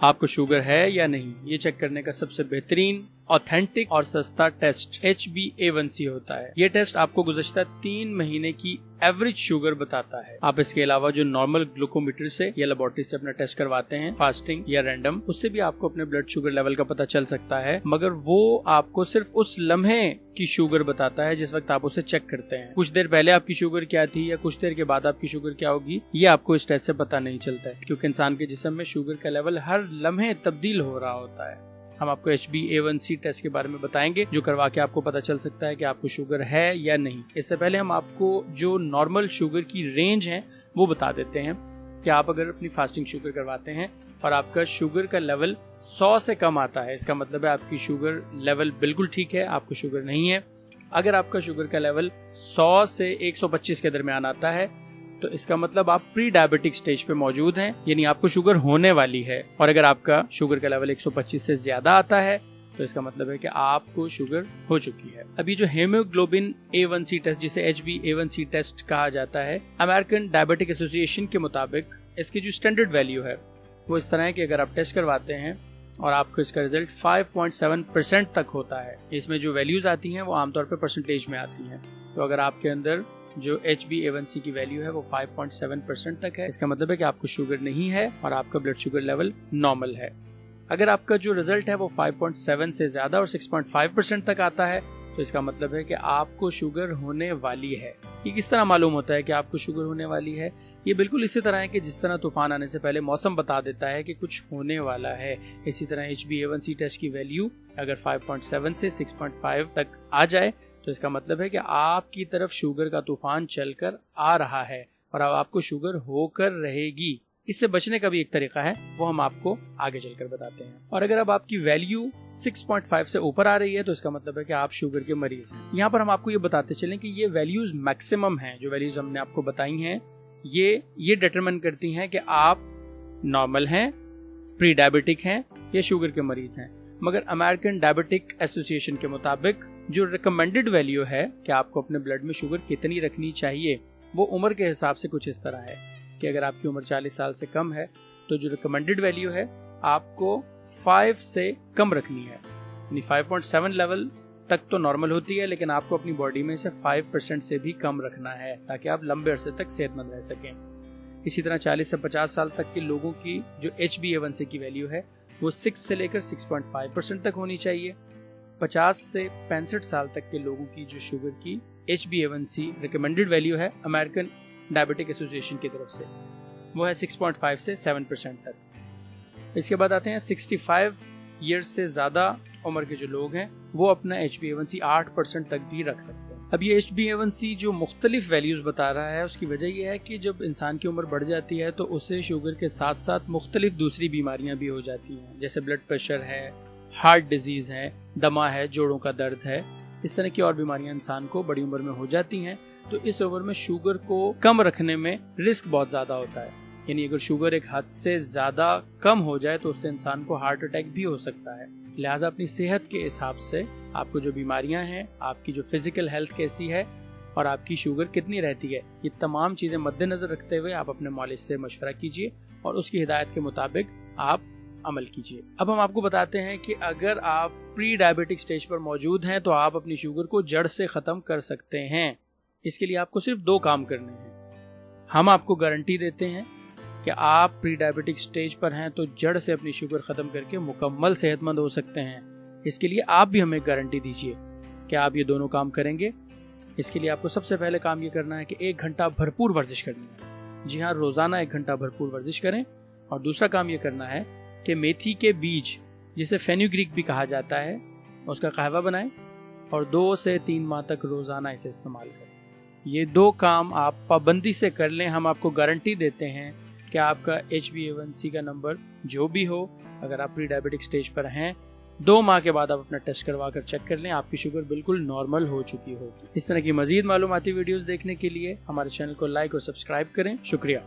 आपको शुगर है या नहीं, ये चेक करने का सबसे बेहतरीन, ऑथेंटिक और सस्ता टेस्ट HbA1c होता है। ये टेस्ट आपको गुज़श्ता 3 महीने की एवरेज शुगर बताता है। आप इसके अलावा जो नॉर्मल ग्लूकोमीटर से या लेबोरेटरी से अपना टेस्ट करवाते हैं, फास्टिंग या रैंडम, उससे भी आपको अपने ब्लड शुगर लेवल का पता चल सकता है, मगर वो आपको सिर्फ उस लम्हे की शुगर बताता है जिस वक्त आप उसे चेक करते हैं। कुछ देर पहले आपकी शुगर क्या थी या कुछ देर के बाद आपकी शुगर क्या होगी, ये आपको इस टेस्ट से पता नहीं चलता है, क्योंकि इंसान के जिस्म में शुगर का लेवल हर लम्हे तब्दील हो रहा होता है। हम आपको HbA1c टेस्ट के बारे में बताएंगे, जो करवा के आपको पता चल सकता है कि आपको शुगर है या नहीं। इससे पहले हम आपको जो नॉर्मल शुगर की रेंज है वो बता देते हैं कि आप अगर अपनी फास्टिंग शुगर करवाते हैं और आपका शुगर का लेवल 100 से कम आता है, इसका मतलब है आपकी शुगर लेवल बिल्कुल ठीक है, आपको शुगर नहीं है। अगर आपका शुगर का लेवल 100 से 125 के दरमियान आता है तो इसका मतलब आप प्री डायबिटिक स्टेज पे मौजूद हैं, यानी आपको शुगर होने वाली है। और अगर आपका शुगर का लेवल 125 से ज्यादा आता है तो इसका मतलब है कि आपको शुगर हो चुकी है। अभी जो हीमोग्लोबिन A1c टेस्ट, जिसे HbA1c टेस्ट कहा जाता है, अमेरिकन डायबिटिक एसोसिएशन के मुताबिक इसकी जो स्टैंडर्ड वैल्यू है वो इस तरह है कि अगर आप टेस्ट करवाते हैं और आपको इसका रिजल्ट 5.7% तक होता है, इसमें जो वैल्यूज आती हैं वो आमतौर पर परसेंटेज में आती हैं। तो अगर आपके अंदर जो HbA1c की वैल्यू है वो 5.7% तक है, इसका मतलब है कि आपको शुगर नहीं है और आपका ब्लड शुगर लेवल नॉर्मल है। अगर आपका जो रिजल्ट है वो 5.7 से ज्यादा और 6.5% तक आता है तो इसका मतलब है कि आपको शुगर होने वाली है। ये किस तरह मालूम होता है कि आपको शुगर होने वाली है? ये बिल्कुल इसी तरह है कि जिस तरह तूफान आने से पहले मौसम बता देता है कि कुछ होने वाला है, इसी तरह HbA1c टेस्ट की वैल्यू अगर 5.7 से 6.5 तक आ जाए तो इसका मतलब है कि आपकी तरफ शुगर का तूफान चलकर आ रहा है और अब आपको शुगर होकर रहेगी। इससे बचने का भी एक तरीका है, वो हम आपको आगे चलकर बताते हैं। और अगर अब आपकी वैल्यू 6.5 से ऊपर आ रही है तो इसका मतलब है कि आप शुगर के मरीज हैं। यहाँ पर हम आपको ये बताते चलें कि ये वैल्यूज मैक्सिमम हैं। जो वैल्यूज हमने आपको बताई हैं ये डिटरमिन करती हैं कि आप नॉर्मल हैं, प्री डायबिटिक हैं या शुगर के मरीज हैं। मगर अमेरिकन डायबिटिक एसोसिएशन के मुताबिक जो रिकमेंडेड वैल्यू है कि आपको अपने ब्लड में शुगर कितनी रखनी चाहिए, वो उम्र के हिसाब से कुछ इस तरह है कि अगर आपकी उम्र 40 साल से कम है तो जो रिकमेंडेड वैल्यू है आपको 5 से कम रखनी है, यानी 5.7 लेवल तक तो नॉर्मल होती है, लेकिन आपको अपनी बॉडी में से 5% से भी कम रखना है ताकि आप लंबे अरसे तक सेहतमंद रह सकें। इसी तरह 40 से 50 साल तक के लोगों की जो HbA1c की वैल्यू है वो 6 से लेकर 6.5% तक होनी चाहिए। 50 से 65 साल तक के लोगों की जो शुगर की HbA1c रिकमेंडेड वैल्यू है अमेरिकन डायबिटिक एसोसिएशन की तरफ से, वो है 6.5 से 7% तक। इसके बाद आते हैं 65 ईयर्स से ज्यादा उम्र के जो लोग हैं वो अपना HbA1c 8% तक भी रख सकते हैं। अब ये HbA1c जो मुख्तलिफ वैल्यूज बता रहा है उसकी वजह यह है कि जब इंसान की उम्र बढ़ जाती है तो उसे शुगर के साथ साथ मुख्तलिफ दूसरी बीमारियां भी हो जाती हैं, जैसे ब्लड प्रेशर है, हार्ट डिजीज है, दमा है, जोड़ों का दर्द है, इस तरह की और बीमारियां इंसान को बड़ी उम्र में हो जाती हैं। तो इस उम्र में शुगर को कम रखने में रिस्क बहुत ज्यादा होता है, यानी अगर शुगर एक हद से ज्यादा कम हो जाए तो उससे इंसान को हार्ट अटैक भी हो सकता है। लिहाजा अपनी सेहत के हिसाब से आपको जो बीमारियां हैं, आपकी जो फिजिकल हेल्थ कैसी है और आपकी शुगर कितनी रहती है, ये तमाम चीजें मद्देनजर रखते हुए आप अपने मालिश से मशवरा कीजिए और उसकी हिदायत के मुताबिक आप अमल कीजिए। अब हम आपको बताते हैं कि अगर आप प्री डायबिटिक स्टेज पर मौजूद हैं तो आप अपनी शुगर को जड़ से खत्म कर सकते हैं। इसके लिए आपको सिर्फ 2 काम करने हैं। हम आपको गारंटी देते हैं कि आप प्री डायबिटिक स्टेज पर हैं तो जड़ से अपनी शुगर खत्म करके मुकम्मल सेहतमंद हो सकते हैं। इसके लिए आप भी हमें गारंटी दीजिए कि आप ये दोनों काम करेंगे। इसके लिए आपको सबसे पहले काम ये करना है कि 1 घंटा भरपूर वर्जिश करनी है। जी हाँ, रोजाना 1 घंटा भरपूर वर्जिश करें। और दूसरा काम ये करना है कि मेथी के बीज, जिसे फेनुग्रीक भी कहा जाता है, उसका कहवा बनाएं और 2 से 3 माह तक रोजाना इसे इस्तेमाल करें। ये 2 काम आप पाबंदी से कर लें, हम आपको गारंटी देते हैं कि आपका HbA1c का नंबर जो भी हो, अगर आप प्री डायबिटिक स्टेज पर हैं, 2 माह के बाद आप अपना टेस्ट करवा कर चेक कर लें, आपकी शुगर बिल्कुल नॉर्मल हो चुकी होगी। इस तरह की मजीद मालूमाती वीडियोस देखने के लिए हमारे चैनल को लाइक और सब्सक्राइब करें। शुक्रिया।